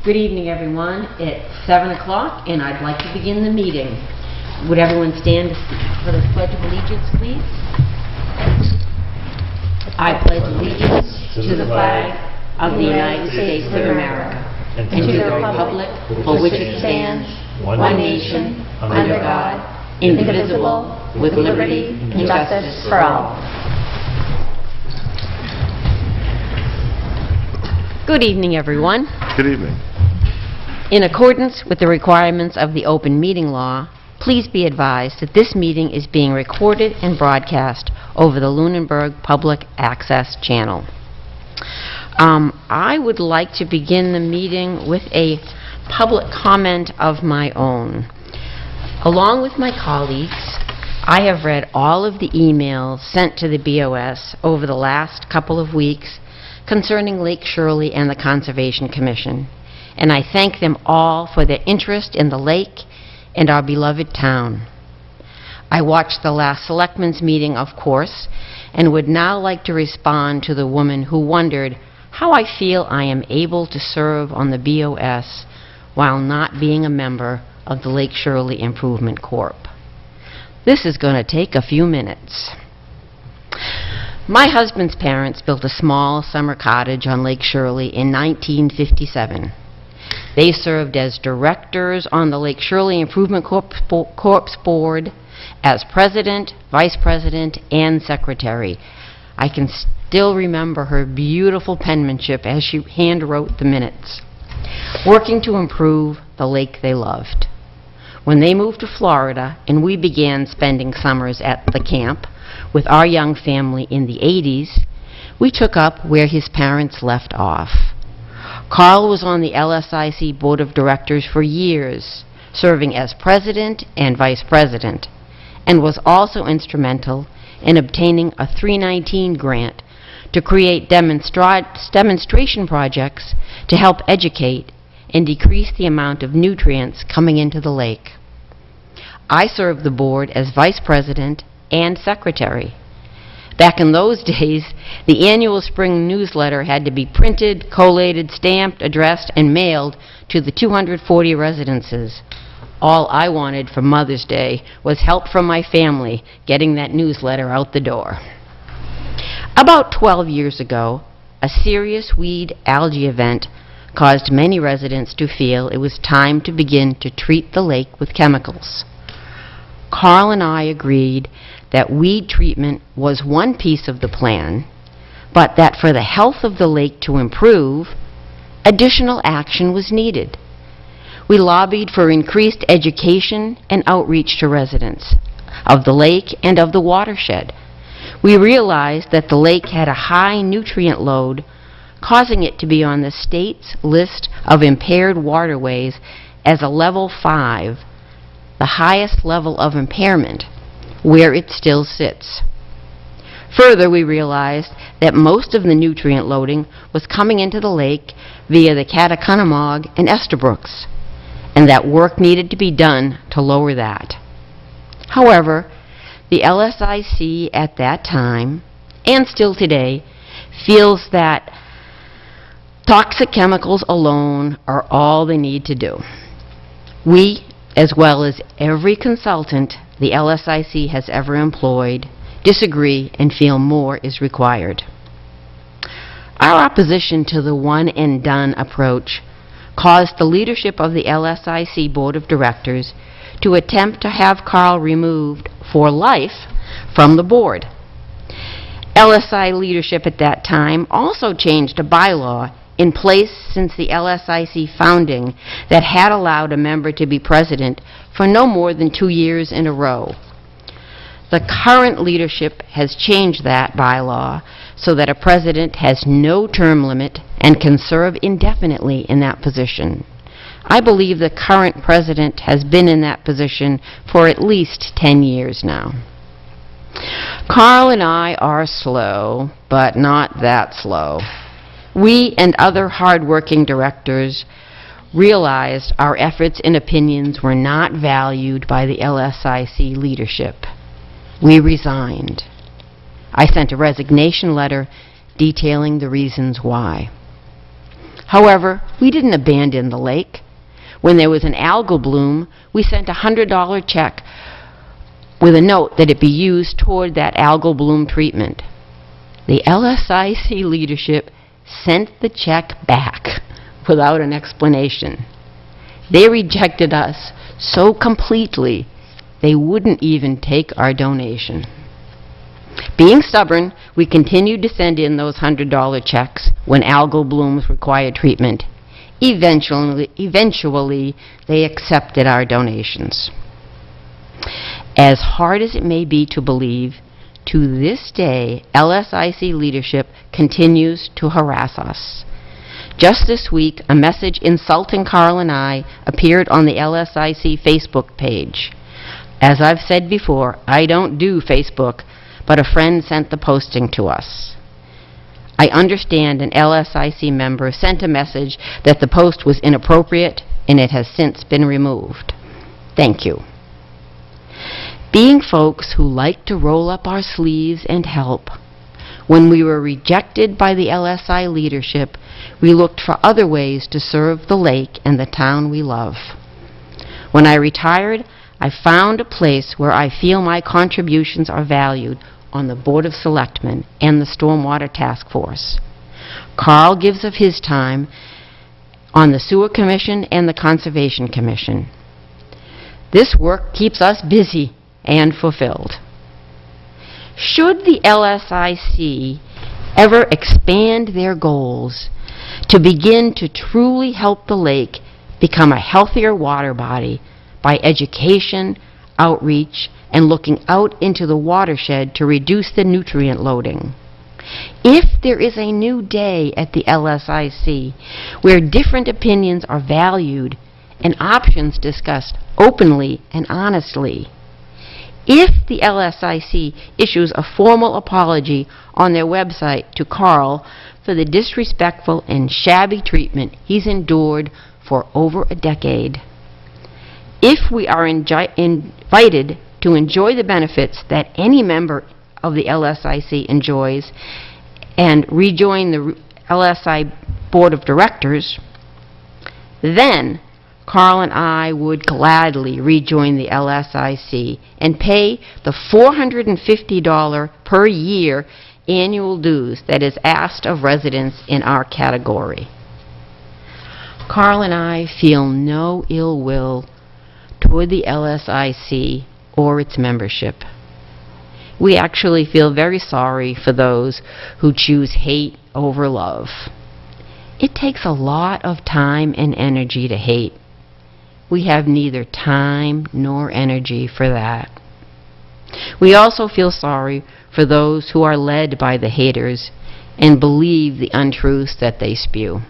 Good evening, everyone. It's 7 o'clock, and I'd like to begin the meeting. Would everyone stand for the Pledge of Allegiance, please? I pledge allegiance to the flag of the United States of America and to the republic for which it stands, one nation, under God, indivisible, with liberty and justice for all. Good evening, everyone. Good evening. In accordance with the requirements of the open meeting law, please be advised that this meeting is being recorded and broadcast over the Lunenburg Public Access Channel. I would like to begin the meeting with a public comment of my own. Along with my colleagues, I have read all of the emails sent to the BOS over the last couple of weeks concerning Lake Shirley and the Conservation Commission, and I thank them all for their interest in the lake and our beloved town. I watched the last Selectmen's Meeting, of course, and would now like to respond to the woman who wondered how I feel I am able to serve on the BOS while not being a member of the Lake Shirley Improvement Corp. This is going to take a few minutes. My husband's parents built a small summer cottage on Lake Shirley in 1957. They served as directors on the Lake Shirley Improvement Corp's board, as president, vice president, and secretary. I can still remember her beautiful penmanship as she hand-wrote the minutes, working to improve the lake they loved. When they moved to Florida and we began spending summers at the camp with our young family in the 80s, we took up where his parents left off. Carl was on the LSIC Board of Directors for years, serving as president and vice president, and was also instrumental in obtaining a 319 grant to create demonstration projects to help educate and decrease the amount of nutrients coming into the lake. I served the board as vice president and secretary. Back in those days, the annual spring newsletter had to be printed, collated, stamped, addressed, and mailed to the 240 residences. All I wanted for Mother's Day was help from my family getting that newsletter out the door. About 12 years ago, a serious weed algae event caused many residents to feel it was time to begin to treat the lake with chemicals. Carl and I agreed that weed treatment was one piece of the plan, but that for the health of the lake to improve, additional action was needed. We lobbied for increased education and outreach to residents of the lake and of the watershed. We realized that the lake had a high nutrient load, causing it to be on the state's list of impaired waterways as a level 5, the highest level of impairment, where it still sits. Further, we realized that most of the nutrient loading was coming into the lake via the Cataconamog and Estabrooks, and that work needed to be done to lower that. However, the LSIC at that time, and still today, feels that toxic chemicals alone are all they need to do. We, as well as every consultant the LSIC has ever employed, disagree and feel more is required. Our opposition to the one-and-done approach caused the leadership of the LSIC Board of Directors to attempt to have Carl removed for life from the board. LSI leadership at that time also changed a bylaw in place since the LSIC founding that had allowed a member to be president for no more than 2 years in a row. The current leadership has changed that bylaw so that a president has no term limit and can serve indefinitely in that position. I believe the current president has been in that position for at least 10 years now. Carl and I are slow, but not that slow. We and other hard-working directors realized our efforts and opinions were not valued by the LSIC leadership. We resigned. I sent a resignation letter detailing the reasons why. However, we didn't abandon the lake. When there was an algal bloom, we sent a $100 check with a note that it be used toward that algal bloom treatment. The LSIC leadership sent the check back without an explanation. They rejected us so completely they wouldn't even take our donation. Being stubborn, we continued to send in those $100 checks when algal blooms required treatment. Eventually, they accepted our donations. As hard as it may be to believe, to this day, LSIC leadership continues to harass us. Just this week, a message insulting Carl and I appeared on the LSIC Facebook page. As I've said before, I don't do Facebook, but a friend sent the posting to us. I understand an LSIC member sent a message that the post was inappropriate and it has since been removed. Thank you. Being folks who like to roll up our sleeves and help, when we were rejected by the LSI leadership, we looked for other ways to serve the lake and the town we love. When I retired, I found a place where I feel my contributions are valued on the Board of Selectmen and the Stormwater Task Force. Carl gives of his time on the Sewer Commission and the Conservation Commission. This work keeps us busy and fulfilled. Should the LSIC ever expand their goals to begin to truly help the lake become a healthier water body by education, outreach, and looking out into the watershed to reduce the nutrient loading? If there is a new day at the LSIC where different opinions are valued and options discussed openly and honestly, if the LSIC issues a formal apology on their website to Carl for the disrespectful and shabby treatment he's endured for over a decade, if we are invited to enjoy the benefits that any member of the LSIC enjoys and rejoin the LSI Board of Directors, then Carl and I would gladly rejoin the LSIC and pay the $450 per year annual dues that is asked of residents in our category. Carl and I feel no ill will toward the LSIC or its membership. We actually feel very sorry for those who choose hate over love. It takes a lot of time and energy to hate. We have neither time nor energy for that. We also feel sorry for those who are led by the haters and believe the untruths that they spew.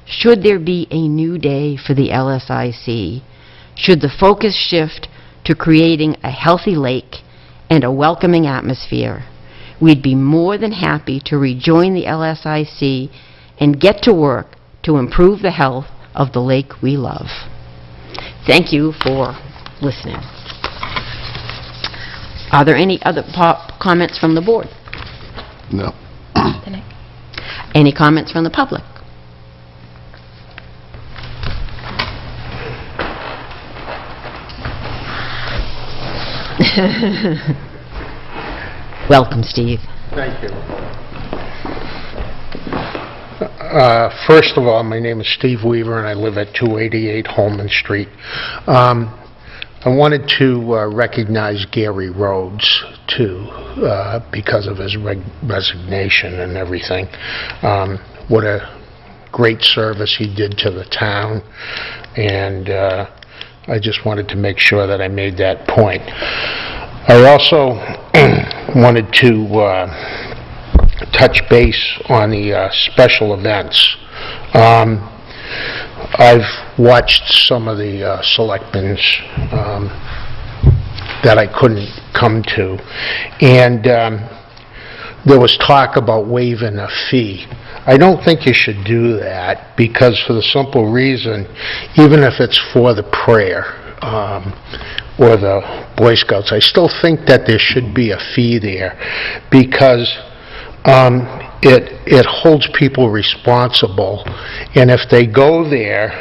Should there be a new day for the LSIC, should the focus shift to creating a healthy lake and a welcoming atmosphere, we'd be more than happy to rejoin the LSIC and get to work to improve the health of the lake we love. Thank you for listening. Are there any other comments from the board? No. Any comments from the public? Welcome, Steve. Thank you. First of all, my name is Steve Weaver, and I live at 288 Holman Street. I wanted to recognize Gary Rhodes, too, because of his resignation and everything. What a great service he did to the town, and I just wanted to make sure that I made that point. I also wanted to touch base on the special events. I've watched some of the selectmen's that I couldn't come to, and there was talk about waiving a fee. I don't think you should do that, because for the simple reason, even if it's for the prayer or the Boy Scouts, I still think that there should be a fee there, because it holds people responsible, and if they go there,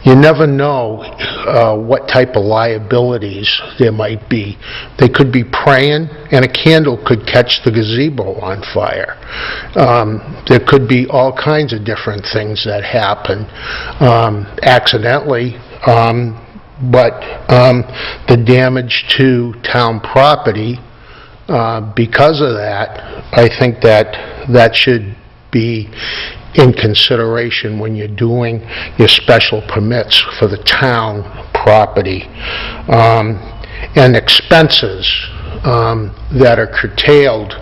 you never know what type of liabilities there might be. They could be praying, and a candle could catch the gazebo on fire. There could be all kinds of different things that happen accidentally, but the damage to town property, because of that, I think that should be in consideration when you're doing your special permits for the town property. And expenses that are curtailed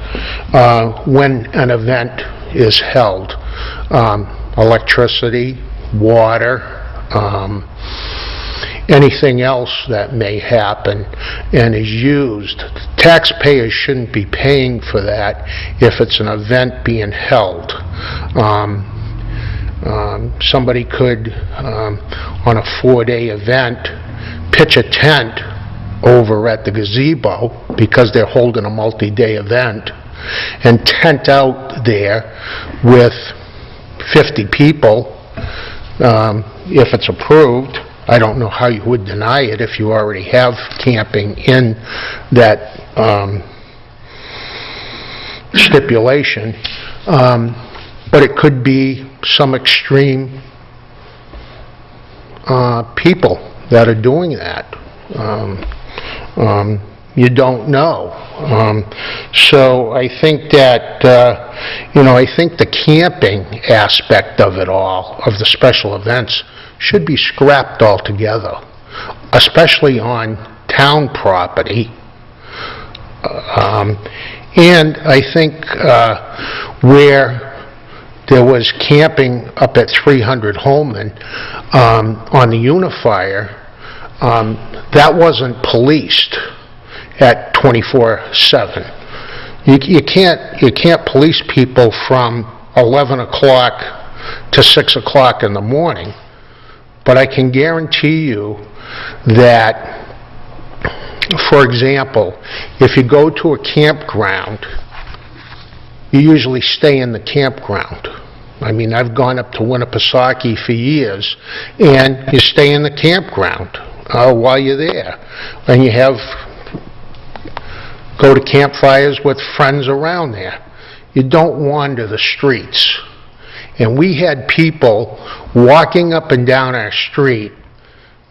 when an event is held. Electricity, water, anything else that may happen and is used. Taxpayers shouldn't be paying for that if it's an event being held. Somebody could, on a 4-day event, pitch a tent over at the gazebo because they're holding a multi-day event and tent out there with 50 people. If it's approved, I don't know how you would deny it if you already have camping in that stipulation. But it could be some extreme people that are doing that. You don't know. So I think that, I think the camping aspect of it all, of the special events, should be scrapped altogether, especially on town property. And I think where there was camping up at 300 Holman on the Unifier, that wasn't policed at 24/7. You can't police people from 11 o'clock to 6 o'clock in the morning. But I can guarantee you that, for example, if you go to a campground, you usually stay in the campground. I mean, I've gone up to Winnipesaukee for years, and you stay in the campground while you're there. And you go to campfires with friends around there. You don't wander the streets. And we had people walking up and down our street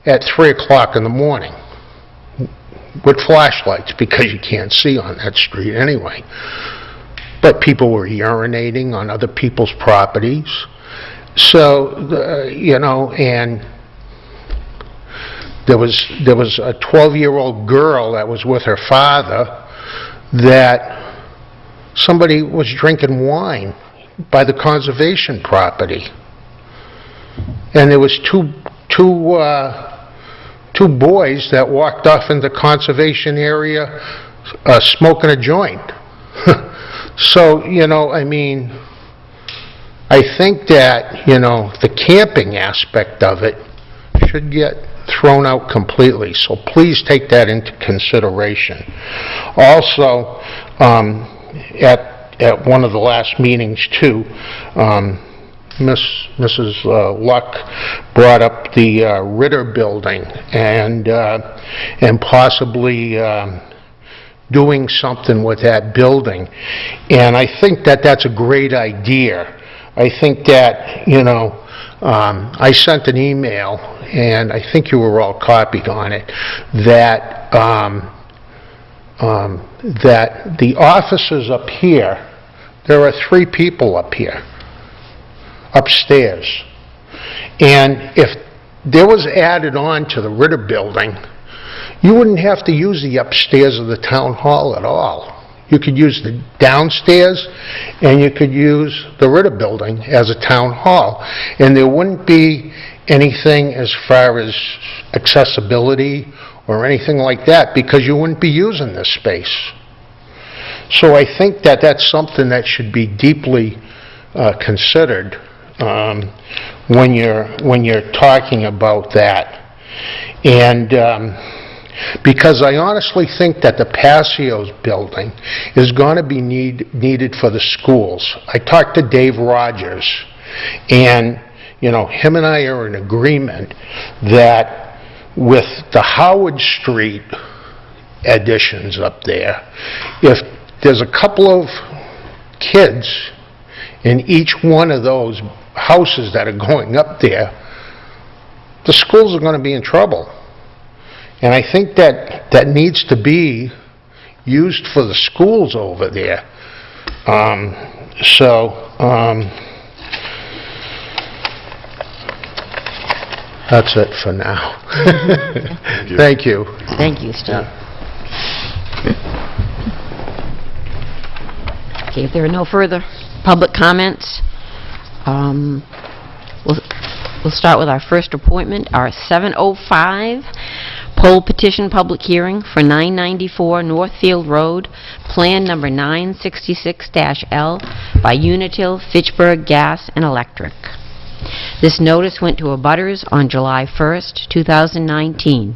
at 3 o'clock in the morning with flashlights, because you can't see on that street anyway. But people were urinating on other people's properties. So, and there was a 12-year-old girl that was with her father that somebody was drinking wine by the conservation property, and there was two boys that walked off in the conservation area smoking a joint. So, I mean, I think that, the camping aspect of it should get thrown out completely, so please take that into consideration. Also, at one of the last meetings, too, Mrs. Luck brought up the Ritter building and possibly doing something with that building. And I think that that's a great idea. I think that, I sent an email, and I think you were all copied on it, that that the offices up here, there are 3 people up here, upstairs. And if there was added on to the Ritter building, you wouldn't have to use the upstairs of the town hall at all. You could use the downstairs, and you could use the Ritter building as a town hall. And there wouldn't be anything as far as accessibility or anything like that, because you wouldn't be using this space. So I think that that's something that should be deeply considered when you're talking about that. And because I honestly think that the Passios building is going to be needed for the schools. I talked to Dave Rogers, and, you know, him and I are in agreement that with the Howard Street additions up there, if there's a couple of kids in each one of those houses that are going up there, the schools are going to be in trouble. And I think that needs to be used for the schools over there. That's it for now. Thank you. Thank you, Steve. Okay, if there are no further public comments, we'll start with our first appointment, our 7:05 poll petition public hearing for 994 Northfield Road, Plan Number 966-L by Unitil Fitchburg Gas and Electric. This notice went to abutters on July 1st, 2019.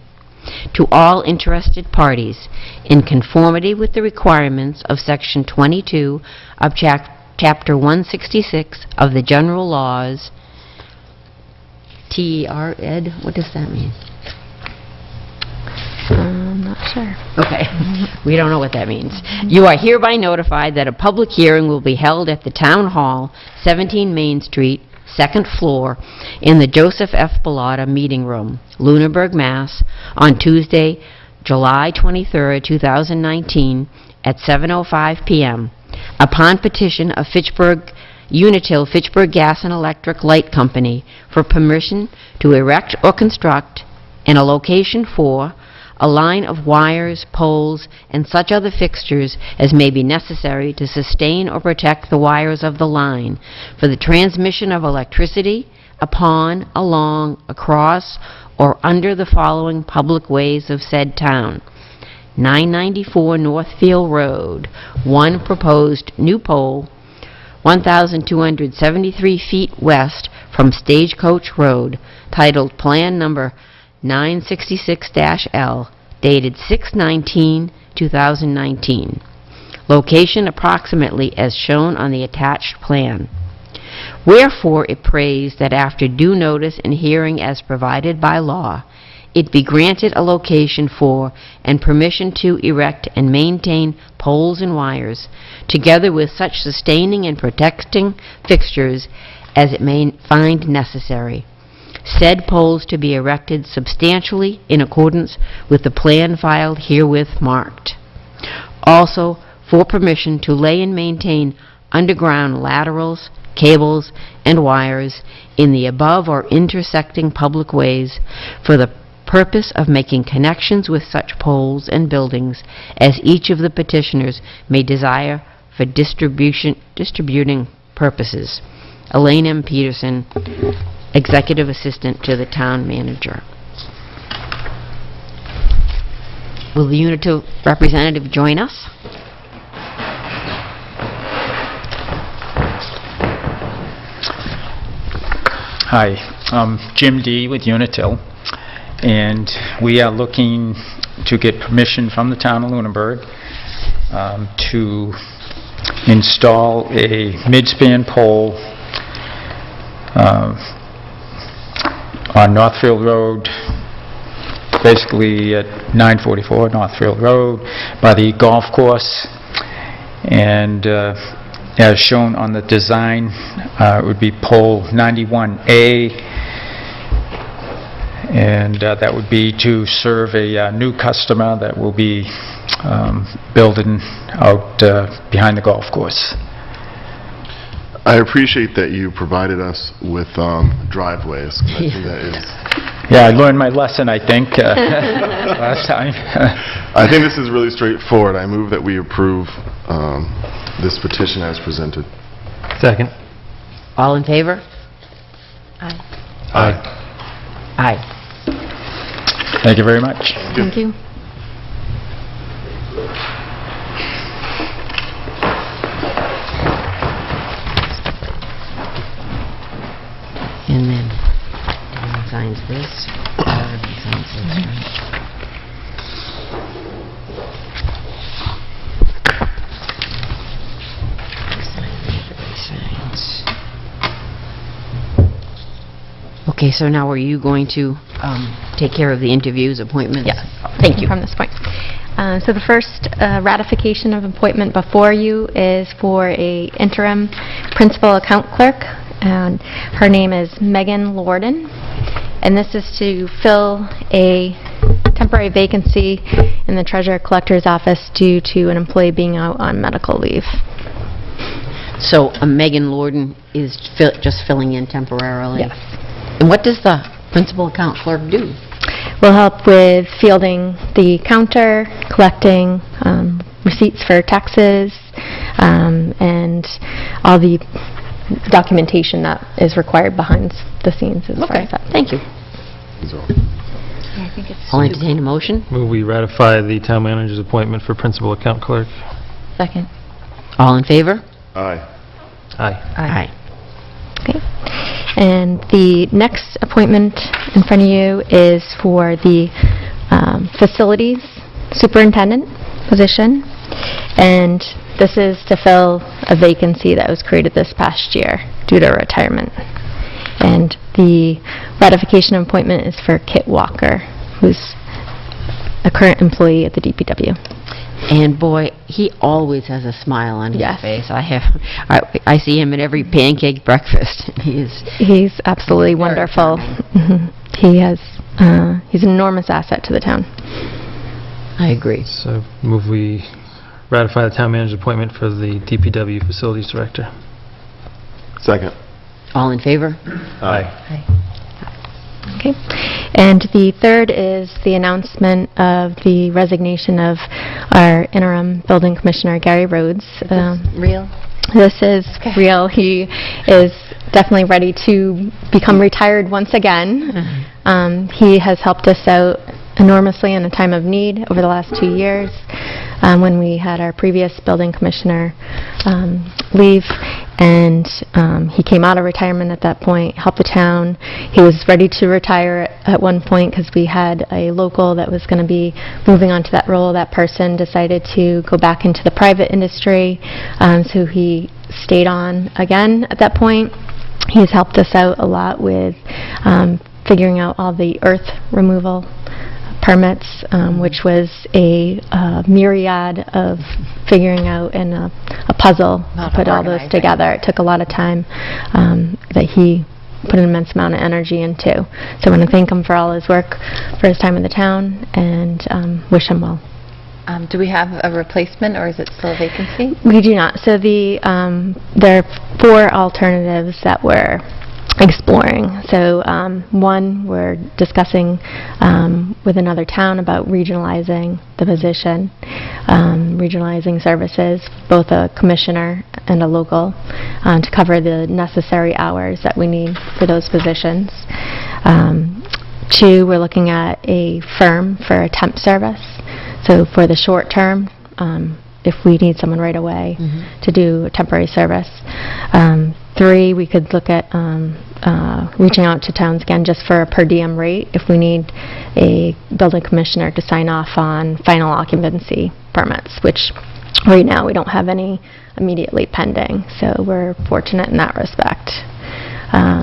To all interested parties, in conformity with the requirements of Section 22 of Chapter 166 of the General Laws, TER, Ed, what does that mean? I'm not sure. Okay, we don't know what that means. You are hereby notified that a public hearing will be held at the Town Hall, 17 Main Street, second floor, in the Joseph F. Bellotta Meeting Room, Lunenburg, Mass., on Tuesday, July 23, 2019, at 7:05 p.m. upon petition of Unitil Fitchburg Gas and Electric Light Company for permission to erect or construct in a location for a line of wires, poles, and such other fixtures as may be necessary to sustain or protect the wires of the line for the transmission of electricity upon, along, across, or under the following public ways of said town: 994 Northfield Road, one proposed new pole, 1,273 feet west from Stagecoach Road, titled Plan Number 966-L, dated 6/19/2019. Location approximately as shown on the attached plan. Wherefore it prays that after due notice and hearing as provided by law, it be granted a location for and permission to erect and maintain poles and wires, together with such sustaining and protecting fixtures as it may find necessary. Said poles to be erected substantially in accordance with the plan filed herewith marked. Also, for permission to lay and maintain underground laterals, cables, and wires in the above or intersecting public ways for the purpose of making connections with such poles and buildings as each of the petitioners may desire for distributing purposes. Elaine M. Peterson, Executive Assistant to the Town Manager. Will the Unitil representative join us? Hi, I'm Jim D. with Unitil, and we are looking to get permission from the town of Lunenburg to install a mid-span pole on Northfield Road, basically at 944 Northfield Road by the golf course, and as shown on the design, it would be pole 91A, and that would be to serve a new customer that will be building out behind the golf course. I appreciate that you provided us with driveways. I think that is... Yeah, I learned my lesson, I think, last time. I think this is really straightforward. I move that we approve this petition as presented. Second. All in favor? Aye. Aye. Aye. Thank you very much. Thank you. And then, Dan signs this, Barb signs this, right? Okay, so now are you going to take care of the interviews, appointments? Yes. Thank you. From this point. So the first ratification of appointment before you is for a interim principal account clerk, and her name is Megan Lorden, and this is to fill a temporary vacancy in the treasurer collector's office due to an employee being out on medical leave. So Megan Lorden is just filling in temporarily? Yes. And what does the principal account clerk do? Will help with fielding the counter, collecting receipts for taxes, and all the documentation that is required behind the scenes as far as that. Thank you. So, I'll entertain a motion. Move we ratify the town manager's appointment for principal account clerk. Second. All in favor? aye. Aye. Okay. And the next appointment in front of you is for the facilities superintendent position. And this is to fill a vacancy that was created this past year due to retirement. And the ratification appointment is for Kit Walker, who's a current employee at the DPW. And boy, he always has a smile on his Yes. face. I see him at every pancake breakfast. He's absolutely Very wonderful. charming. He's an enormous asset to the town. I agree. So move we ratify the town manager's appointment for the DPW facilities director. Second. All in favor? Aye. Okay. And the third is the announcement of the resignation of our interim building commissioner, Gary Rhodes. Real? This is real. He is definitely ready to become retired once again. He has helped us out enormously in a time of need over the last 2 years when we had our previous building commissioner leave, and he came out of retirement at that point, helped the town. He was ready to retire at one point because we had a local that was going to be moving on to that role. That person decided to go back into the private industry, so he stayed on again at that point. He's helped us out a lot with figuring out all the earth removal permits, which was a myriad of figuring out and a puzzle to put all those together. It took a lot of time that he put an immense amount of energy into. So I want to thank him for all his work, for his time in the town, and wish him well. Do we have a replacement, or is it still a vacancy? We do not. So there are 4 alternatives that we're exploring. So one, we're discussing with another town about regionalizing the position, regionalizing services, both a commissioner and a local, to cover the necessary hours that we need for those positions. 2, we're looking at a firm for a temp service. So for the short term, if we need someone right away to do a temporary service. 3, we could look at reaching out to towns again just for a per diem rate if we need a building commissioner to sign off on final occupancy permits, which right now we don't have any immediately pending. So we're fortunate in that respect.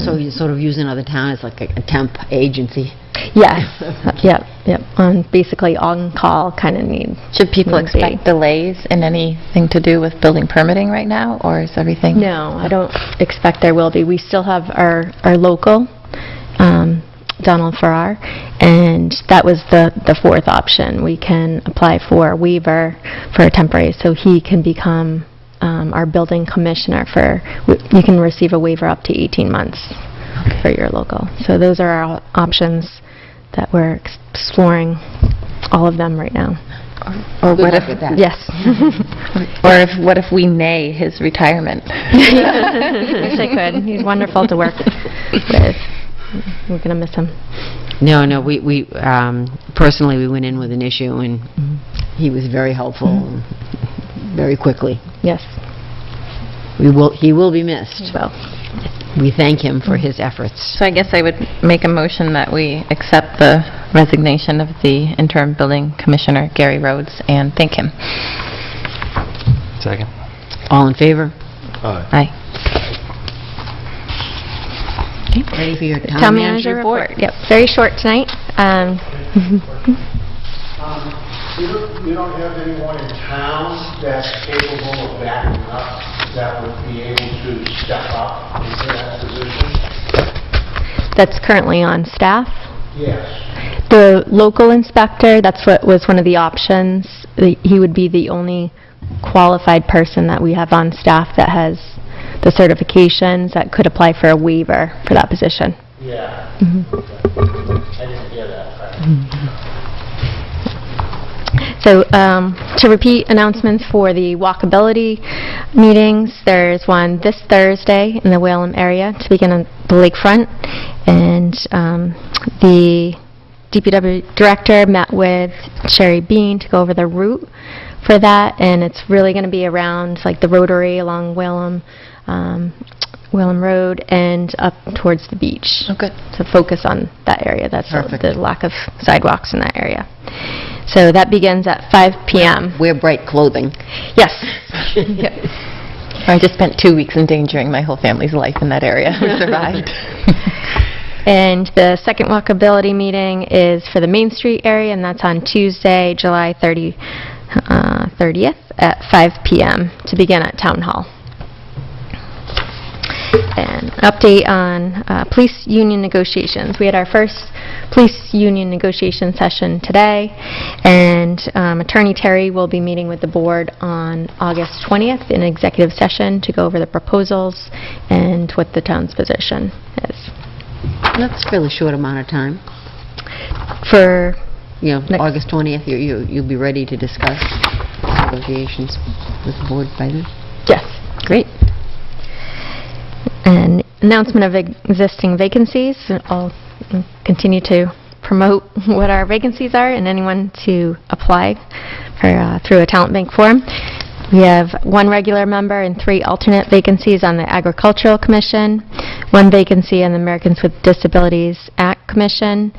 So you sort of use another town as like a temp agency? Yes. Yep. Basically on-call kind of need. Should people would be. expect delays in anything to do with building permitting right now, or is everything? No, I don't expect there will be. We still have our local, Donald Farrar, and that was the 4th option. We can apply for a waiver for a temporary, so he can become our building commissioner you can receive a waiver up to 18 months for your local. So those are our options that we're exploring, all of them right now. Or Good what luck if? with that. Yes. What if we nay his retirement? Wish I could. He's wonderful to work with. We're going to miss him. No, we personally, we went in with an issue, and he was very helpful very quickly. Yes. He will be missed. Well, We thank him for his efforts. So I guess I would make a motion that we accept the resignation of the interim building commissioner, Gary Rhodes, and thank him. Second. All in favor? Aye. Aye. Ready for your town manager report? Yep, very short tonight. You don't have anyone in town that's capable of backing up, that would be able to step up into that position? That's currently on staff. Yes. The local inspector, that's what was one of the options. He would be the only qualified person that we have on staff that has the certifications that could apply for a waiver for that position. Yeah. I didn't hear that. So to repeat announcements for the walkability meetings, there's one this Thursday in the Whalum area to begin on the lakefront, and the DPW director met with Sherry Bean to go over the route for that, and it's really going to be around like the Rotary along Whalum Road and up towards the beach. Oh, good. To focus on that area. That's Perfect. the lack of sidewalks in that area. So that begins at 5 p.m. Wear bright clothing. Yes. I just spent 2 weeks endangering my whole family's life in that area. We survived. And the second walkability meeting is for the Main Street area, and that's on Tuesday, July 30th at 5 p.m. to begin at Town Hall. And an update on police union negotiations. We had our first police union negotiation session today, and Attorney Terry will be meeting with the board on August 20th in executive session to go over the proposals and what the town's position is. That's a fairly short amount of time. For August 20th, you'll be ready to discuss negotiations with the board by then? yes. Great. An announcement of existing vacancies. I'll continue to promote what our vacancies are and anyone to apply for, through a talent bank form. We have 1 regular member and 3 alternate vacancies on the Agricultural Commission, 1 vacancy on the Americans with Disabilities Act Commission,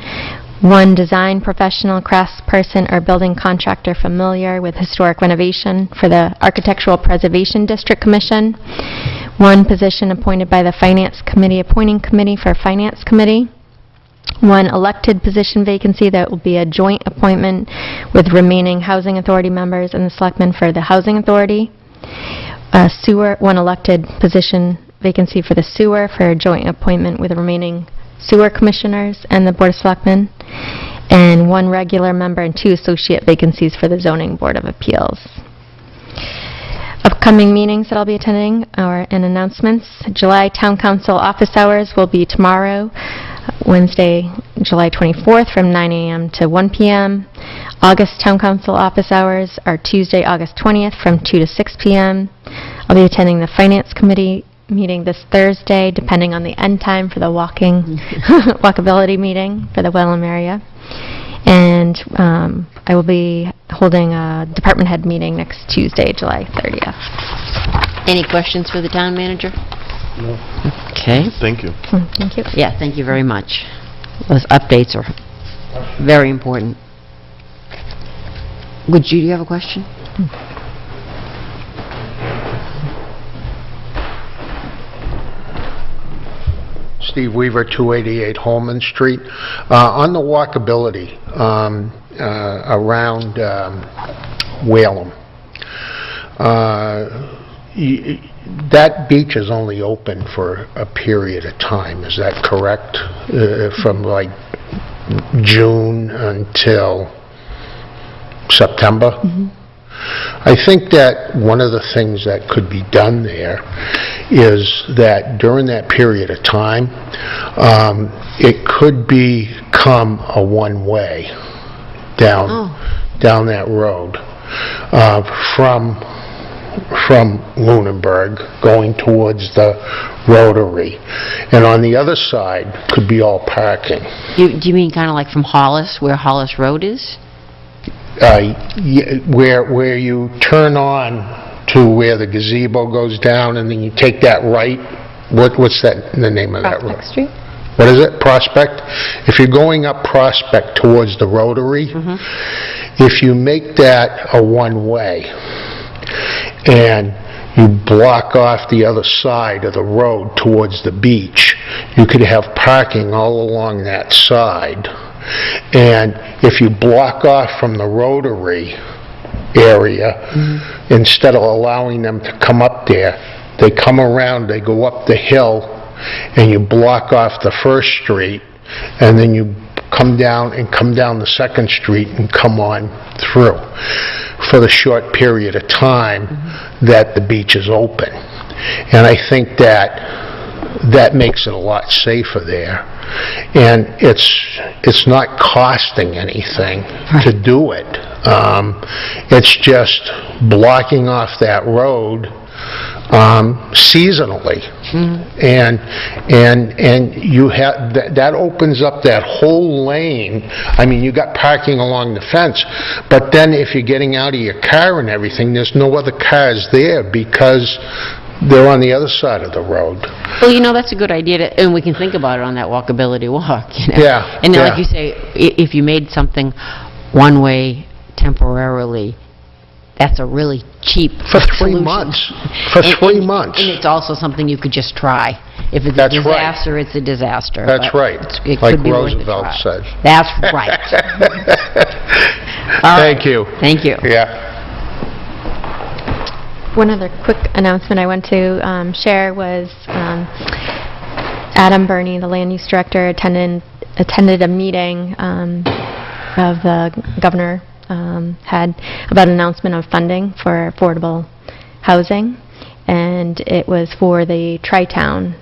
1 design professional, craftsperson, or building contractor familiar with historic renovation for the Architectural Preservation District Commission, 1 position appointed by the Finance Committee Appointing Committee for Finance Committee, 1 elected position vacancy that will be a joint appointment with remaining Housing Authority members and the Selectmen for the Housing Authority, 1 elected position vacancy for the sewer for a joint appointment with the remaining sewer commissioners and the Board of Selectmen, and 1 regular member and 2 associate vacancies for the Zoning Board of Appeals. Upcoming meetings that I'll be attending and announcements. July Town Council office hours will be tomorrow, Wednesday, July 24th from 9 a.m. to 1 p.m. August Town Council office hours are Tuesday, August 20th from 2 to 6 p.m. I'll be attending the Finance Committee meeting this Thursday, depending on the end time for the walkability meeting for the Whalum area. And I will be holding a department head meeting next Tuesday, July 30th. Any questions for the town manager? No. Okay. Thank you. Thank you. Yeah, thank you very much. Those updates are very important. Do you have a question? Steve Weaver, 288 Holman Street. On the walkability around Whalum, that beach is only open for a period of time, is that correct? From like June until September? Mm-hmm. I think that one of the things that could be done there is that during that period of time, it could become a one-way down that road from Lunenburg going towards the Rotary, and on the other side could be all parking. Do you mean kind of like from Hollis, where Hollis Road is? Where you turn on to where the gazebo goes down, and then you take that right. What's the name of that road? Prospect Street? What is it? Prospect? If you're going up Prospect towards the Rotary, if you make that a one-way, and you block off the other side of the road towards the beach, you could have parking all along that side. And if you block off from the rotary area, instead of allowing them to come up there, they come around, they go up the hill, and you block off the first street, and then you come down the second street and come on through for the short period of time that the beach is open. And I think that makes it a lot safer there. And it's not costing anything to do it. It's just blocking off that road seasonally. And you have that opens up that whole lane. I mean, you got parking along the fence, but then if you're getting out of your car and everything, there's no other cars there because they're on the other side of the road. Well, that's a good idea, and we can think about it on that walkability walk, Yeah. And then, yeah. like you say, if you made something one-way temporarily, that's a really cheap For 3 solution. months. For 3 months. And it's also something you could just try. If it's That's a right. disaster, it's a disaster. That's but right. It Like could be worth a Roosevelt try. said. That's right. All right. Thank you. Thank you. Yeah. One other quick announcement I want to share was Adam Burney, the land use director, attended a meeting of the governor had about an announcement of funding for affordable housing, and it was for the Tri-Town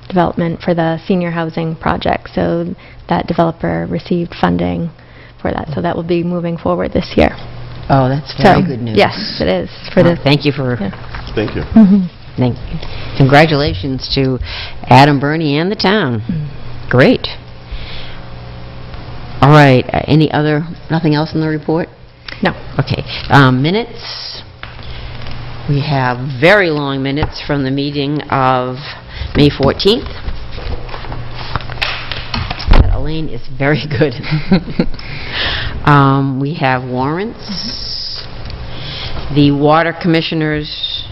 development for the senior housing project. So that developer received funding for that, so that will be moving forward this year. Oh, that's very good news. Yes, it is. Thank you for... Thank you. Thank you. Congratulations to Adam Burney and the town. Great. All right, nothing else in the report? No. Okay, minutes. We have very long minutes from the meeting of May 14th. That Elaine is very good. We have warrants. The water commissioners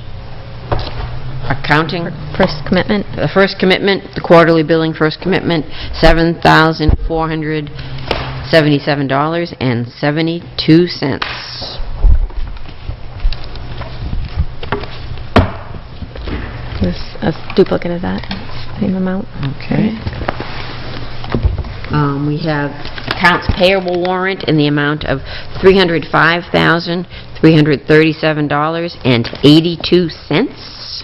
accounting. First commitment. The first commitment, the quarterly billing first commitment, $7,477.72. This a duplicate of that, same amount. Okay. We have accounts payable warrant in the amount of $305,337.82.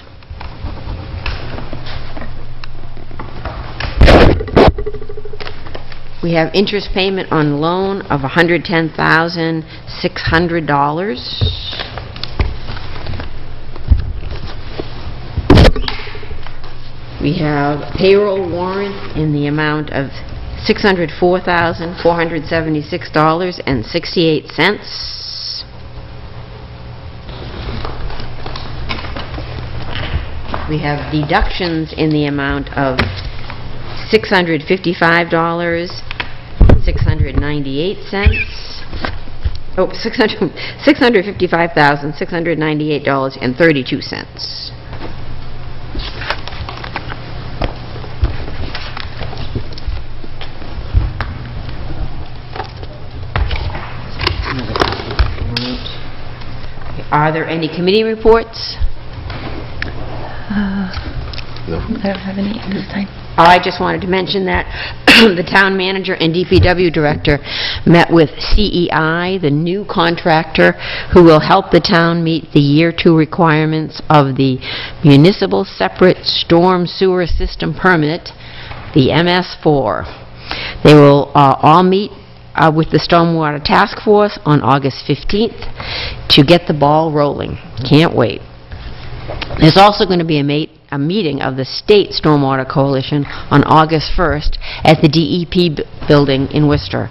We have interest payment on loan of $110,600. We have payroll warrant in the amount of $604,476.68. We have deductions in the amount of $655,698. Oh, $655,698.32. Are there any committee reports? No. I don't have any at this time. I just wanted to mention that the town manager and DPW director met with CEI, the new contractor who will help the town meet the Year 2 requirements of the Municipal Separate Storm Sewer System Permit, the MS4. They will all meet with the Stormwater Task Force on August 15th to get the ball rolling. Can't wait. There's also going to be a meeting of the State Stormwater Coalition on August 1st at the DEP building in Worcester,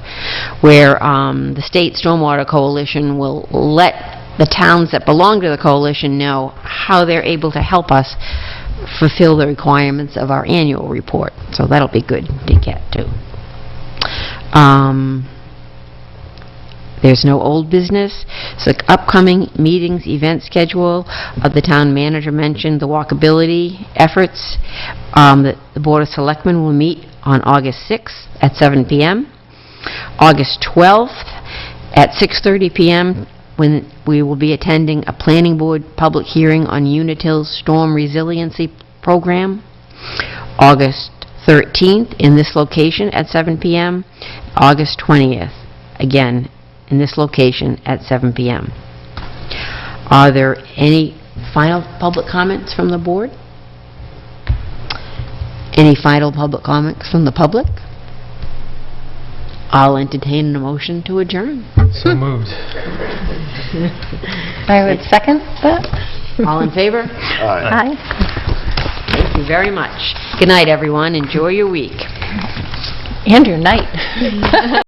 where the State Stormwater Coalition will let the towns that belong to the coalition know how they're able to help us fulfill the requirements of our annual report. So that'll be good to get to. There's no old business. So upcoming meetings, event schedule, the town manager mentioned the walkability efforts. The Board of Selectmen will meet on August 6th at 7 p.m. August 12th at 6:30 p.m. when we will be attending a planning board public hearing on Unitil's storm resiliency program. August 13th in this location at 7 p.m. August 20th, again, in this location at 7 p.m. Are there any final public comments from the board? Any final public comments from the public? I'll entertain a motion to adjourn. So moved. I would second that. All in favor? Aye. Aye. Thank you very much. Good night, everyone. Enjoy your week. And your night.